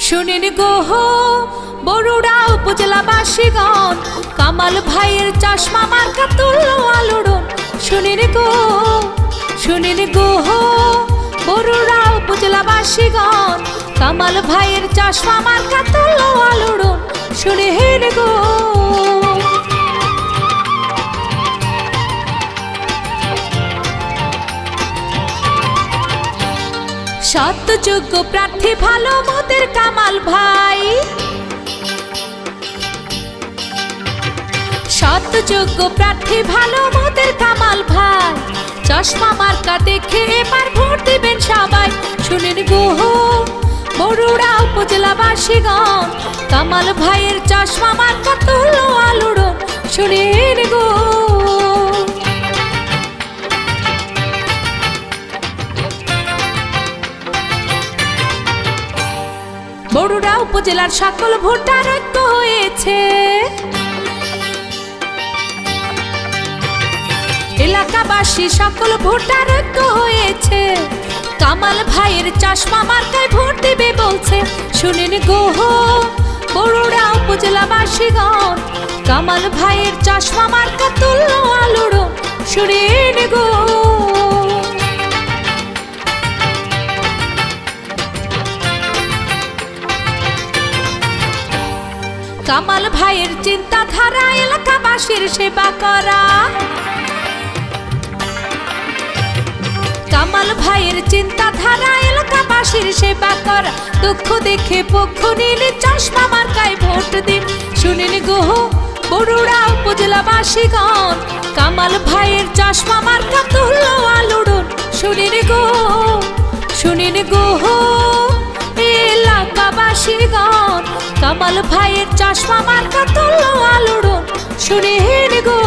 শুনিন গো বরুড়া উপজেলাবাসীগণ, কামাল ভাইয়ের চশমা মার্কা তুললো আলোড়ন। শুনিন গো বরুড়া উপজেলাবাসীগণ, কামাল ভাইয়ের চশমা মার্কা তুললো আলোড়ন। শুনিন গো সত্যযোগ্য প্রার্থী ভালো মতের কামাল ভাই, সত্যযোগ্য প্রার্থী ভালো মতের কামাল ভাই। চশমা মার্কা দেখে এবার ভোট দিবেন সবাই। শুনিন গো বরুড়া উপজেলাবাসীগণ, কামাল ভাইয়ের চশমা মার্কা তুললো আলোড়ন। শুনিন গো বরুড়া উপজেলার সকল ভোটার ঐক্য হয়েছে, এলাকাবাসী সকল ভোটার ঐক্য হয়েছে। কামাল ভাইয়ের চশমা মার্কায় ভোট দিবে বলছে। শুনিন গো বরুড়া উপজেলাবাসীগণ, কামাল ভাইয়ের চশমা মার্কা তুললো আলোড়ন। শুনিন গো কামাল ভাইয়ের চিন্তাধারা এলাকাবাসীর সেবা করা, কামাল ভাইয়ের চিন্তাধারা এলাকাবাসীর সেবা করা। দুঃখ দেখে পক্ষ নিলে চশমা মার্কায় ভোট দিন। শুনিন গো বরুড়া উপজেলাবাসীগণ, কামাল ভাইয়ের চশমা মার্কা তুললো আলোড়ন। শুনিন গো এলাকাবাসীগণ, কামাল ভাইয়ের চশমা মার্কা তুললো আলোড়ন। শুনিন গো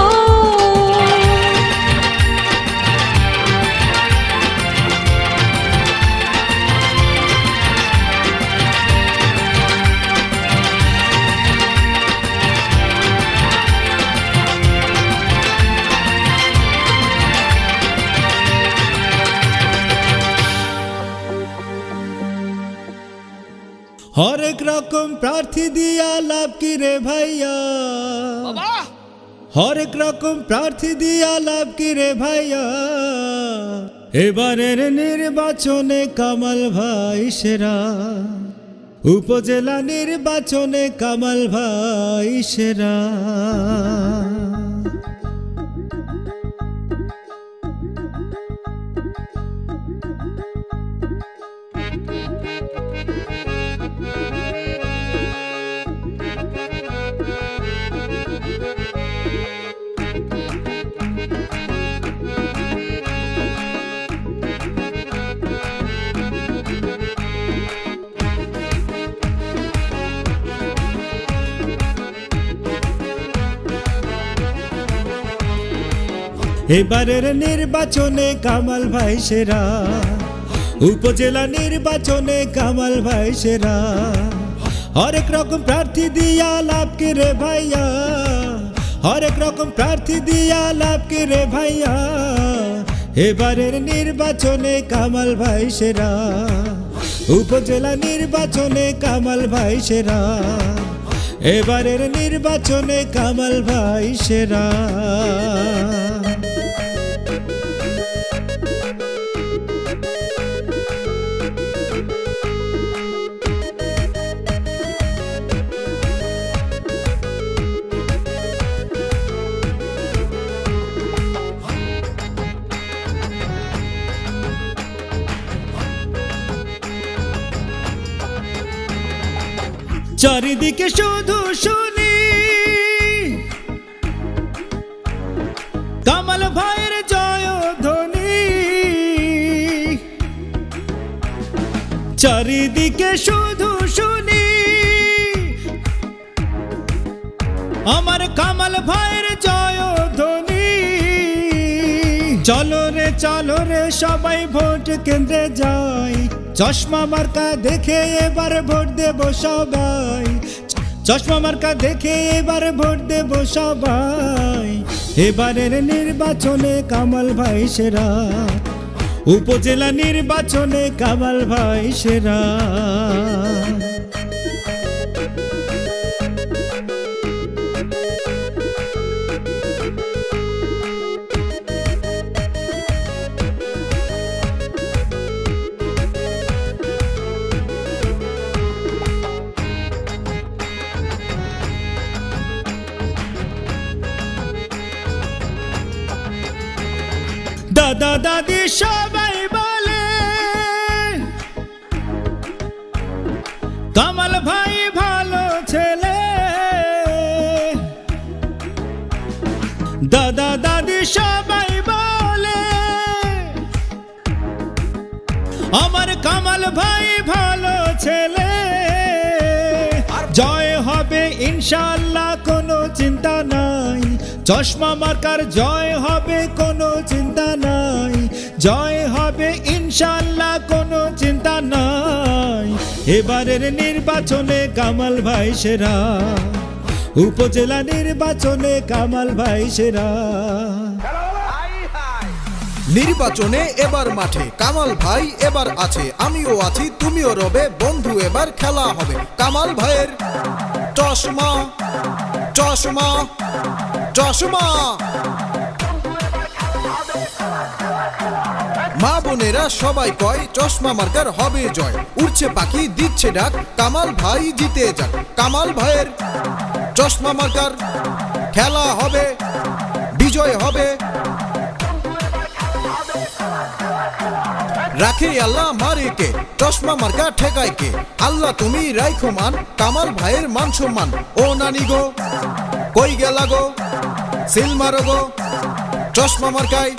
हरेक रकम प्रार्थी दिया लाभ की रे भैया, हरेक रकम प्रार्थी दिया लाभ की रे भैया। एबारेर निर्वाचने कामाल भाई सेरा, उपजेला निर्वाचने कामाल भाई सेरा। এবারের নির্বাচনে কামাল ভাই সেরা, উপজেলা নির্বাচনে কামাল ভাই সেরা। হরেক রকম প্রার্থী দিয়া লাভ কি রে ভাইয়া, হরেক রকম প্রার্থী দিয়া লাভ কি রে ভাইয়া। এবারের নির্বাচনে কামাল ভাই সেরা, উপজেলা নির্বাচনে কামাল ভাই সেরা। এবারের নির্বাচনে কামাল ভাই সেরা। চারিদিকে শুধু শুনি কামাল ভাইয়ের জয়ধ্বনি, চারিদিকে শুধু শুনি আমার কামাল ভাইয়ের জয়ধ্বনি। চলো রে সবাই ভোট কেন্দ্রে যাই, চশমা মার্কা দেখে এবার ভোট দেব সবাই। চশমা মার্কা দেখে এবার ভোট দেব সবাই। এবারের নির্বাচনে কামাল ভাই সেরা, উপজেলা নির্বাচনে কামাল ভাই সেরা। দাদা দাদি সবাই বলে কামাল ভাই ভালো ছেলে। দাদা দাদি সবাই বলে আমার কামাল ভাই ভালো ছেলে। জয় হবে ইনশাআল্লাহ কোনো চিন্তা নাই, চশমা মার্কার জয় হবে কোনো চিন্তা নাই, জয় হবে ইনশাআল্লাহ কোনো চিন্তা নাই। এবারের নির্বাচনে কামাল ভাই সেরা, উপজেলা নির্বাচনে কামাল ভাই সেরা। নির্বাচনে এবার মাঠে কামাল ভাই এবার আছে, আমিও আছি তুমিও রবে বন্ধু, এবার খেলা হবে কামাল ভাইয়ের চশমা চশমা চশমা। মা বোনেরা সবাই কয় চশমা মার্কার হবে জয়, উড়ছে পাখি দিচ্ছে ডাক কামাল ভাই জিতে যাক। কামাল ভাইয়ের চশমা মার্কার খেলা হবে, বিজয় হবে। রাখে আল্লাহ মারে কে, চশমা মার্কা ঠেকায় কে, আল্লাহ তুমি রাইখো মান কামাল ভাইয়ের মান সম্মান। ও নানি গো কই গেলা গো, সিল মারো গো চশমা মার্কায়।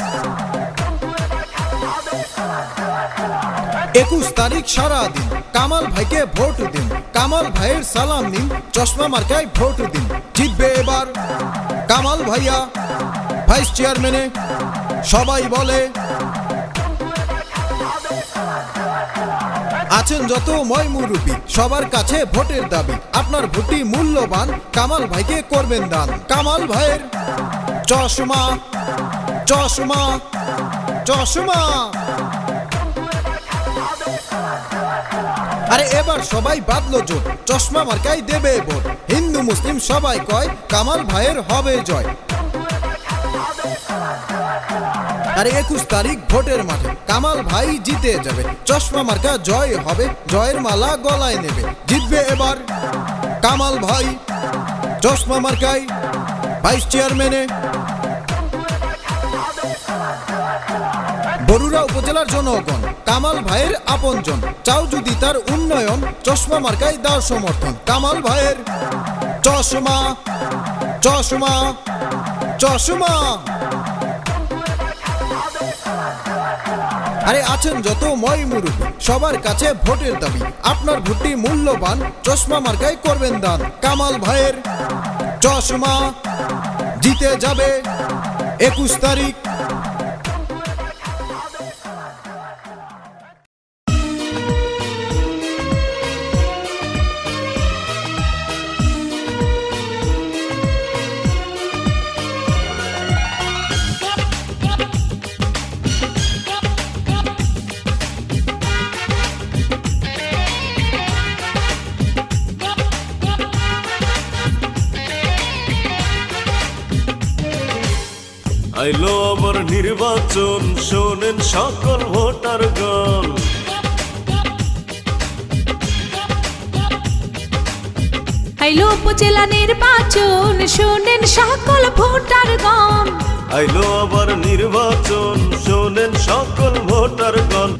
21 তারিখ সারাদিন কামাল ভাইকে ভোট দিন, কামাল ভাইয়ের সালাম নিন, চশমা মার্কায় ভোট দিন। জিতবে এবার কামাল ভাইয়া, ভাইস চেয়ারম্যানে সবাই বলে। আছেন যত ময় মুরুব্বি সবার কাছে ভোটের দাবি, আপনার ভোটই মূল্যবান, কামাল ভাইকে করবেন দান। কামাল ভাইয়ের চশমা চশমা চশমা। আরে এবার সবাই বাদলো জোট, চশমা মার্কাই দেবে ভোট, হিন্দু মুসলিম সবাই কয় কামাল ভাইয়ের হবে জয়। আরে 21 তারিখ ভোটের মাঠে কামাল ভাই জিতে যাবে, চশমা মার্কা জয় হবে, জয়ের মালা গলায় নেবে। জিতবে এবার কামাল ভাই, চশমা মার্কায় ভাইস চেয়ারম্যানে। বরুড়া উপজেলার জনগণ কামাল ভাইয়ের আপনজন, চাও যদি তার উন্নয়ন, চশমা মার্কায় দাও সমর্থন। কামাল ভাইয়ের চশমা চশমা চশমা। আরে আছেন যত ময় মুরুব্বি সবার কাছে ভোটের দাবি, আপনার ভোটটি মূল্যবান, চশমা মার্কায় করবেন দান। কামাল ভাইয়ের চশমা জিতে যাবে 21 তারিখ। আইলো আবার নির্বাচন, শোনেন সকল ভোটারগণ। আইলো উপজেলা নির্বাচন, শোনেন সকল ভোটারগণ। আইলো আবার নির্বাচন, শোনেন সকল ভোটারগণ।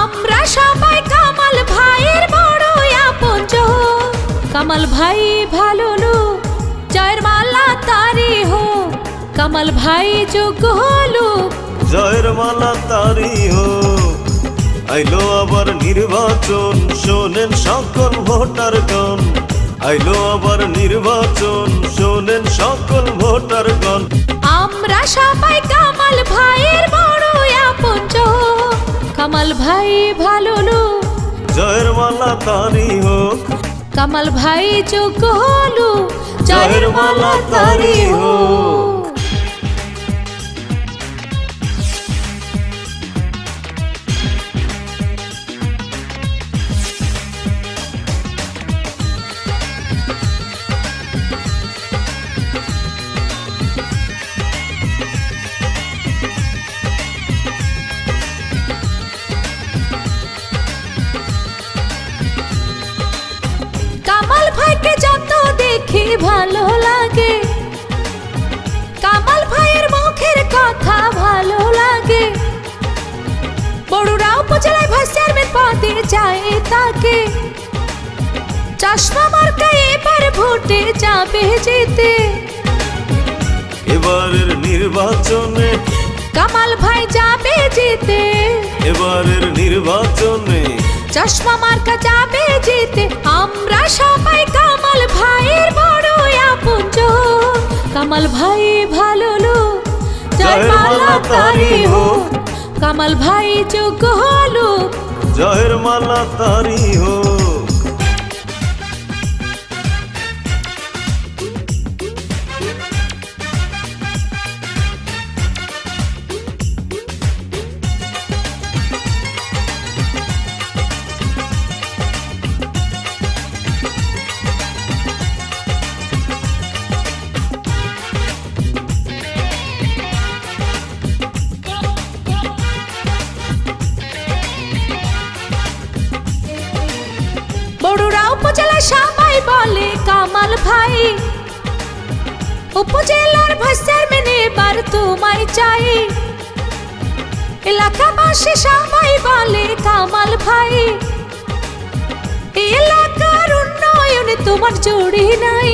আমরা সবাই কামাল ভাইয়ের বড় আপনজন, কামাল ভাই ভালো লোক, জয়ের মালা তারি হোক, কামাল ভাই যোগ্য হলো, জয়ের মালা তারি হোক। আইলো আবার নির্বাচন, শোনেন সকল ভোটারগণ। আইলো আবার নির্বাচন, শোনেন সকল ভোটারগণ। আমরা সবাই কামাল ভাইয়ের বড় আপনজন, কামাল ভাই ভালো লোক, জয়ের মালা তারি হোক, কামাল ভাই যোগ্য হলো, জয়ের মালা তারি হোক। কামাল ভাইকে যত দেখি ভালো লাগে, কামাল ভাইয়ের মুখের কথা ভালো লাগে, পদে যায় তাকে চশমা মার্কা এবার ভোটে যাবে জিতে এবারের নির্বাচনে কামাল ভাই যাবে জিতে এবারের নির্বাচনে চশমা মার্কা যাবে জিতে আমরা সবাই কামাল ভাইয়ের বড় আপনজন কামাল ভাই ভালো লোক জয়ের মালা তারি হোক কামাল ভাই যোগ্য লোক জয়ের মালা তারি হোক বড়ুরা উপজেলা সবাই বলে কামাল ভাই উপজেলার ভাইস চেয়ারম্যান এবার তোমায় চাই এলাকাবাসী সবাই বলে কামাল ভাই এলাকার উন্নয়নে তোমার জড়ি নাই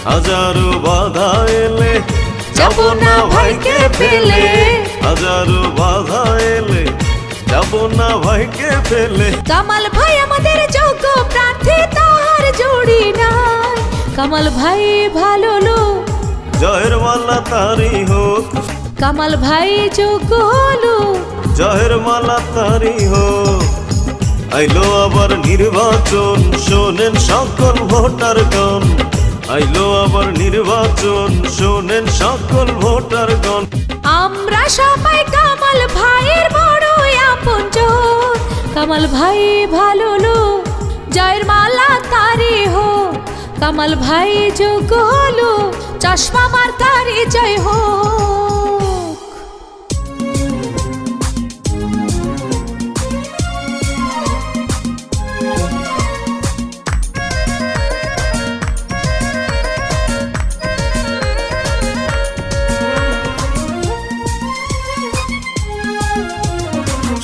হাজারো বাধা এলে যাব না ভাইকে ফেলে হাজারো বাধা এলে যাব না ভাইকে ফেলে কামাল ভাই আমাদের যোগ্য প্রার্থী তার জড়ি নাই কামাল ভাই ভালো লোক জয়ের মালা তারি হোক কামাল ভাই যোগ্য লোক জয়ের মালা তারি হোক আইলো আবার নির্বাচন শোনেন সকল ভোটারগণ আইলো আবার নির্বাচন শোনেন সকল ভোটারগণ আমরা সবাই কামাল ভাইয়ের বড় আপনজন কামাল ভাই ভালো লোক জয়ের মালা তারি হোক কামাল ভাই যোগ্য লোক চশমা মার্কারি জয় হোক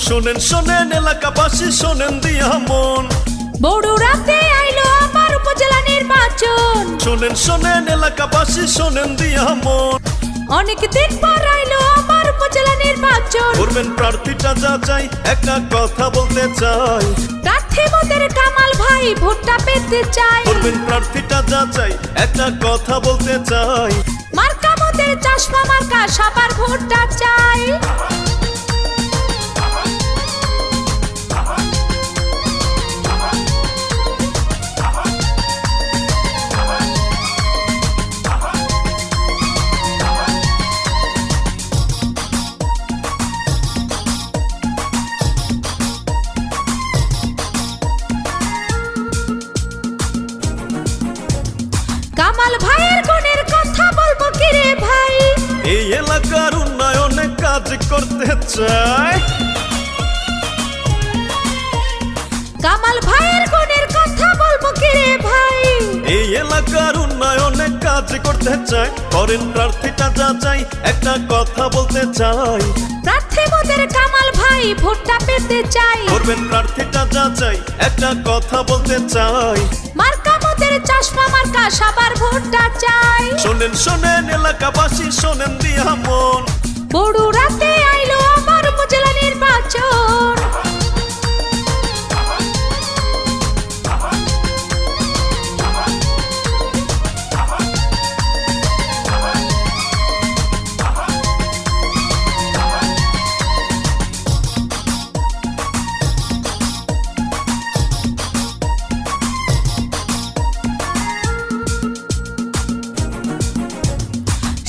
শোনেন শোনেন এলাকাবাসী শোনেন দিয়া মন বড়ুরাতে আইলো আমার উপজেলা নির্বাচন শোনেন শোনেন এলাকাবাসী শোনেন দিয়া মন অনেক দিন পর আইলো আমার উপজেলা নির্বাচন করবেন প্রার্থীটা যা চাই একটা কথা বলতে চাই প্রার্থী মোদের কামাল ভাই ভোটটা পেতে চাই করবেন প্রার্থীটা যা চাই একটা কথা বলতে চাই মার্কা মোদের চশমা মার্কা সবার ভোটটা চাই কামাল ভাইয়ের গুণের কথা বলবো কি রে ভাই এই এলাকার উন্নয়নে কাজ করতে চাই কামাল ভাইয়ের গুণের কথা বলবো কি রে ভাই এই এলাকার উন্নয়নে কাজ করতে চাই করেন প্রার্থীটা যা চাই একটা কথা বলতে চাই প্রার্থী মোদের কামাল ভাই ভোটটা পেতে চাই করবেন প্রার্থীটা যা চাই একটা কথা বলতে চাই মার্কা মোদের চশমা মার্কা সবার ভোটটা চাই শোনেন শোনেন এলাকাবাসী শোনেন দিয়া মন বড়ুরাতে আইলো আমার উপজেলা নির্বাচন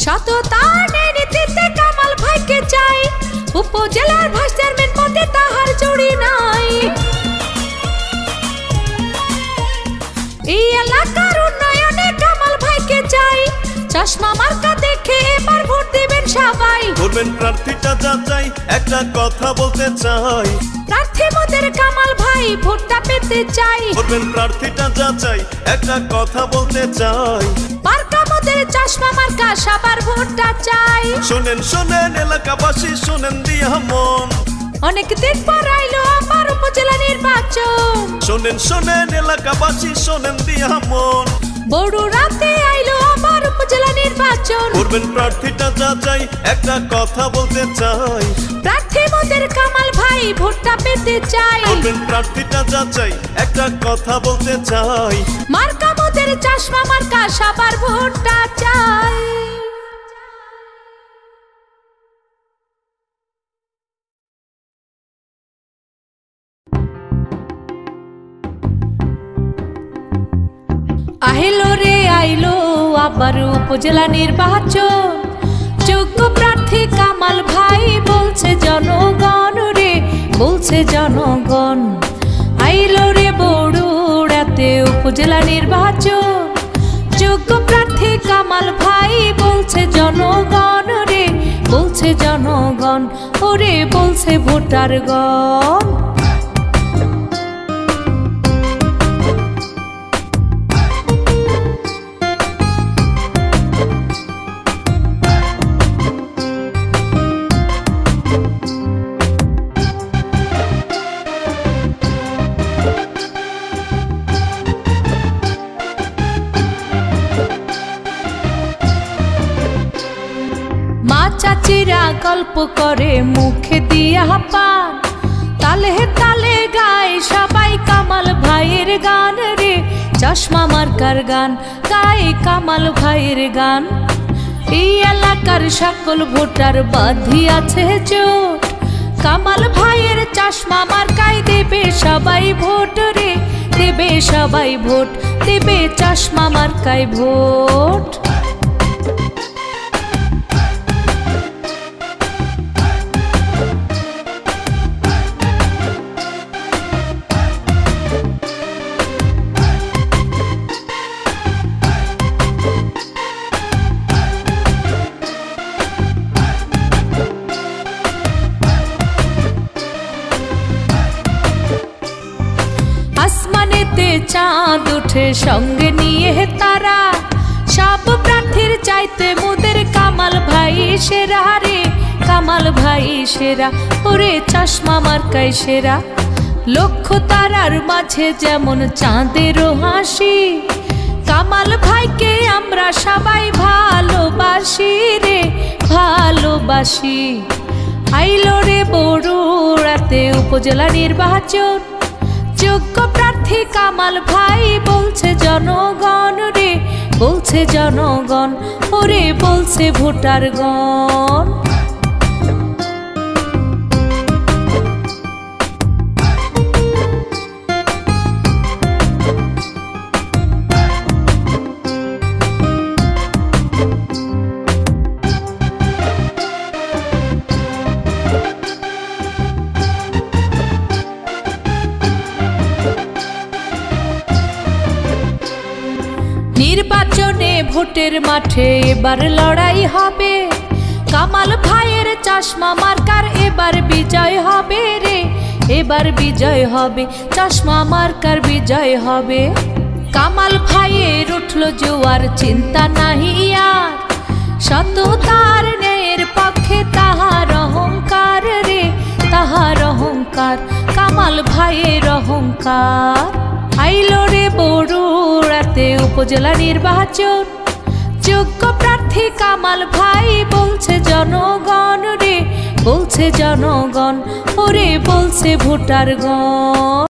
সততার নীতিতে কামাল ভাইকে চাই উপজেলার ভাইস চেয়ারম্যান পদে তাহার জড়ি নাই এই এলাকার উন্নয়নে কামাল ভাইকে চাই চশমা মার্কা দেখে এবার ভোট দিবেন সবাই করবেন প্রার্থীটা যা চাই একটা কথা বলতে চাই প্রার্থী মোদের কামাল ভাই ভোটটা পেতে চাই করবেন প্রার্থীটা যা চাই একটা কথা বলতে চাই মার্কা মোদের চশমা মার্কা সবার ভোটটা চাই শোনেন শোনেন এলাকাবাসী শোনেন দিয়া মন অনেক দিন পর আইলো আমার উপজেলা নির্বাচন। শোনেন শোনেন এলাকাবাসী শোনেন দিয়া মন, বড় রাতে আইলো আমার উপজেলা নির্বাচন। করবেন প্রার্থীটা যাচাই, একটা কথা বলতে চাই। প্রার্থী মোদের কামাল ভাই, ভোটটা পেতে চাই। করবেন প্রার্থীটা যাচাই, একটা কথা বলতে চাই। মার্কা মোদের চশমা মার্কা, সবার ভোটটা চাই। আইলো রে আইলো আবার উপজেলা নির্বাচন। যোগ্য প্রার্থী কামাল ভাই, বলছে জনগণ রে, বলছে জনগণ। আইলো রে বড়ুড়াতে উপজেলা নির্বাচন। যোগ্য প্রার্থী কামাল ভাই, বলছে জনগণ রে, বলছে জনগণ। ওরে বলছে ভোটারগণ। চাচিরা গল্প করে মুখে দিয়া পান, তালে তালে গায় সবাই কামাল ভাইয়ের গান রে। চশমা মার্কার গান গায় কামাল ভাইয়ের গান। এই এলাকার সকল ভোটার বাঁধি আছে জোট, কামাল ভাইয়ের চশমা মার্কায় দেবে সবাই ভোট রে, দেবে সবাই ভোট, দেবে চশমা মার্কায় ভোট। আসমানেতে চাঁদ উঠে সঙ্গে নিয়ে তারা, সব প্রার্থীর চাইতে মোদের কামাল ভাই সেরা রে, কামাল ভাই সেরা। ওরে চশমা মার্কায় সেরা। লক্ষ তারার মাঝে যেমন চাঁদেরও হাসি, কামাল ভাইকে আমরা সবাই ভালোবাসি রে, ভালোবাসি। আইলো রে বড়ুড়াতে উপজেলা নির্বাচন। যোগ্য প্রার্থী কামাল ভাই, বলছে জনগণ রে, বলছে জনগণ। ওরে বলছে ভোটারগণ। নির্বাচনে ভোটের মাঠে এবার লড়াই হবে, কামাল ভাইয়ের চশমা মার্কার এবার বিজয় হবে রে, এবার বিজয় হবে, চশমা মার্কার বিজয় হবে। কামাল ভাইয়ের উঠলো জোয়ার, চিন্তা নাহি আর। সততার ন্যায়ের পক্ষে তাহার অহংকার রে, তাহার অহংকার, কামাল ভাইয়ের অহংকার। আইলো রে বড়ুড়াতে উপজেলা নির্বাচন। যোগ্য প্রার্থী কামাল ভাই, বলছে জনগণ রে, বলছে জনগণ। ওরে বলছে ভোটারগণ।